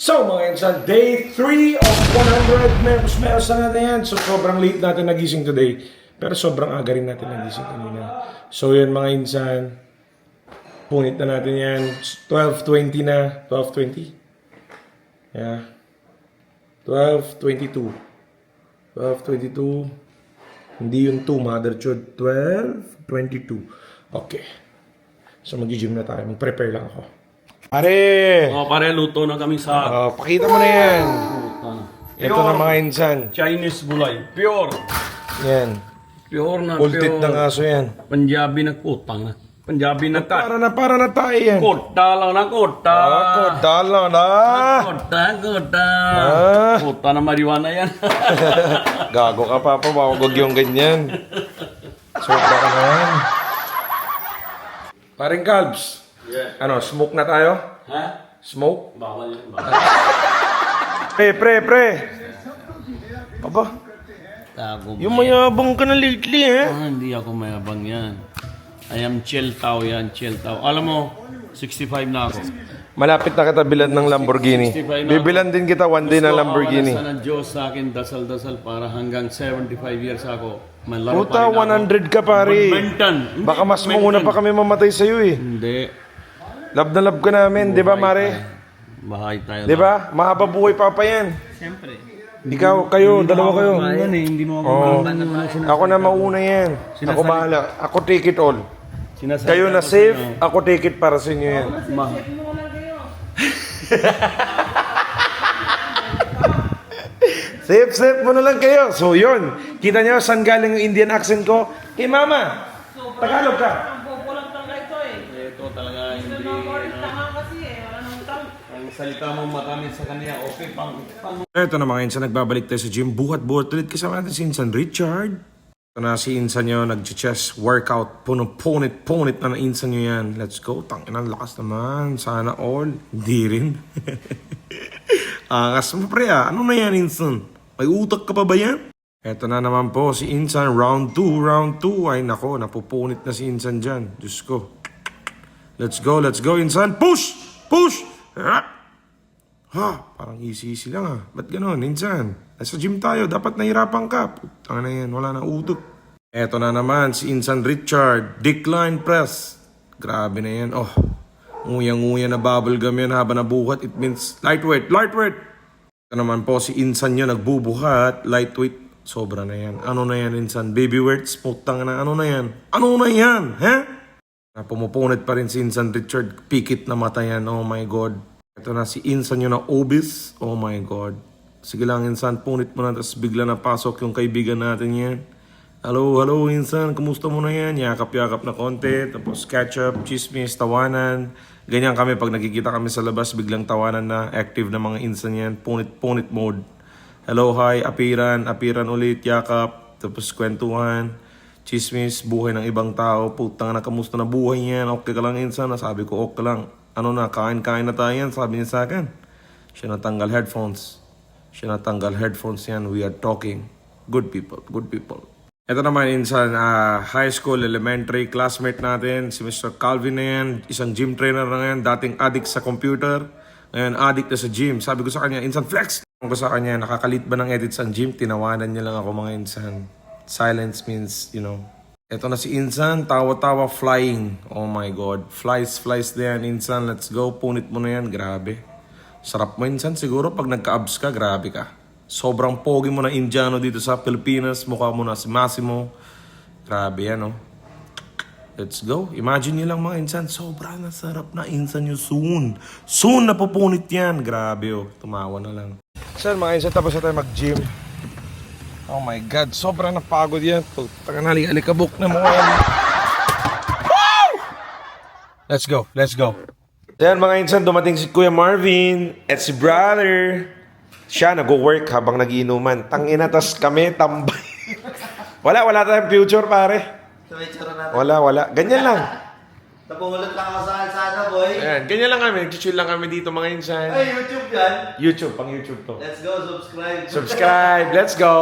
So mga insan, day 3 of 100 meals na natin yan. So sobrang late natin nagising today. Pero sobrang aga rin natin nagising kanina. So yun mga insan, punit na natin yan. 12:20 na. 12:20? Yeah. 12:22. 12:22. Hindi yung 2, mother chod. 12:22. Okay. So mag-gym na tayo. Mag-prepare lang ako. Pare! Oh, pare, luto na kami sa Pakita mo na yan. Ito na mga insan. Chinese gulay. Pure. Yan. Pure na Pultit ng aso yan. Punjabi na kutang na. Punjabi na ta. Para na tayo yan. Kota lang na kota. Kota lang na. Kota. Kota na marijuana yan. Gago ka papa, wag yung ganyan. Sobra ka na yan. Paring Calbs. Yeah. Ano, smoke na tayo? Ha? Smoke? Bawal yan. Pre. Aba, Tago yung mayabang ka na lately, eh. hindi ako mayabang yan. I am chill tao yan, chill tao. Alam mo, 65 na ako. Malapit na kita bilan ng Lamborghini. Bibilan din kita one day ng Lamborghini. Gusto ng Diyos sa akin, dasal-dasal para hanggang 75 years ako. Malaro Puta, pa rin ako. 100 ka pare. Badminton. Baka mas mauna pa kami mamatay sa'yo eh. Hindi. Love na love ka namin, di ba Mare? Bahay tayo. Di ba? Mahaba buhay pa yan. Siyempre. Ikaw, kayo, dalawa kayo. Yan eh, hindi mo ako Oo. malaman. Ako na mauna yan. Ako bahala. Ako take it all. Sinasabi Kayo na ko sa safe, inyo, ako take it para sa inyo yan. Safe mo na lang kayo. So yun, kita nyo saan galing yung Indian accent ko? Kay Mama, Tagalog ka. ito talaga hindi. Ang salita mo matamit sa kanya, okay pang. Ito na mga insan, nagbabalik tayo sa gym. Buhat-buhat ulit kasama natin si Insan Richard. Ito na si Insan nyo, nag-chest workout. Punit na Insan nyo yan. Let's go. Tangin ang lakas naman. Sana all. Hindi rin. Angas mo pre ah. Ano na yan Insan? May utak ka pa ba yan? Ito na naman po si Insan. Round 2. Ay nako, napupunit na si Insan dyan. Diyos ko. Let's go Insan. Push! Ha, parang easy lang ah. Ba't ganon, Insan? Nasa gym tayo, dapat nahirapan ka. Putang na yan, wala na utok. Eto na naman, si Insan Richard. Decline press. Grabe na yan. Oh, nguyang-nguya na bubblegum yan habang nabuhat. It means lightweight. Ito naman po, si Insan nyo nagbubuhat. Lightweight. Sobra na yan. Ano na yan, Insan? Baby words? Putang na, ano na yan? He? Pumupunit pa rin si Insan Richard. Pikit na mata yan. Oh my God. Ito na si Insan nyo na obese. Oh my God. Sige lang Insan, punit mo na. Tapos bigla na pasok yung kaibigan natin yan. Hello Insan. Kumusta mo na yan? Yakap-yakap na konti. Tapos catch-up, chismis, tawanan. Ganyan kami pag nakikita kami sa labas. Biglang tawanan na. Active na mga Insan yan. Punit mode. Hello, hi. Apiran ulit. Yakap. Tapos kwentuhan. Chismis, buhay ng ibang tao. Putang na, kamusta na buhay niyan? Okay ka lang Insan? Sabi ko, okay lang. Ano na, kain na tayo yan, sabi niya sa akin. Siya natanggal headphones yan. We are talking. Good people. Ito naman Insan, high school, elementary classmate natin, si Mr. Calvin na yan. Isang gym trainer na yan, dating addict sa computer. Ngayon, addict na sa gym. Sabi ko sa kanya, Insan, flex! Sabi ko sa kanya, nakakalit ba ng edit sa gym? Tinawanan niya lang ako mga Insan. Silence means, Ito na si Insan, tawa-tawa, flying. Oh my God. Flies na yan, Insan. Let's go. Punit mo na yan. Grabe. Sarap mo, Insan. Siguro pag nagka-abs ka, grabe ka. Sobrang pogi mo na Indiano dito sa Pilipinas. Mukha mo na si Massimo. Grabe yan, oh. Let's go. Imagine nyo lang mga Insan. Sobrang nasarap na Insan nyo soon. Soon na pupunit yan. Grabe, oh. Tumawa na lang. Sir, mga Insan, tapos na tayo mag-gym. Oh my God, sobrang napagod yan. Putang na, alikabok na mga yan. Woo! Let's go. Yan mga Insan, dumating si Kuya Marvin at si brother. Siya nag-work habang nagiinuman. Tangina, tas kami tambay. wala tayong future pare. Wala. Ganyan lang. Napumulot lang ako sa kalsada, boy. Ayan, ganyan lang kami. Nag-chill lang kami dito mga Insan. Ay, YouTube yan. Pang YouTube to. Let's go, subscribe. Subscribe, let's go.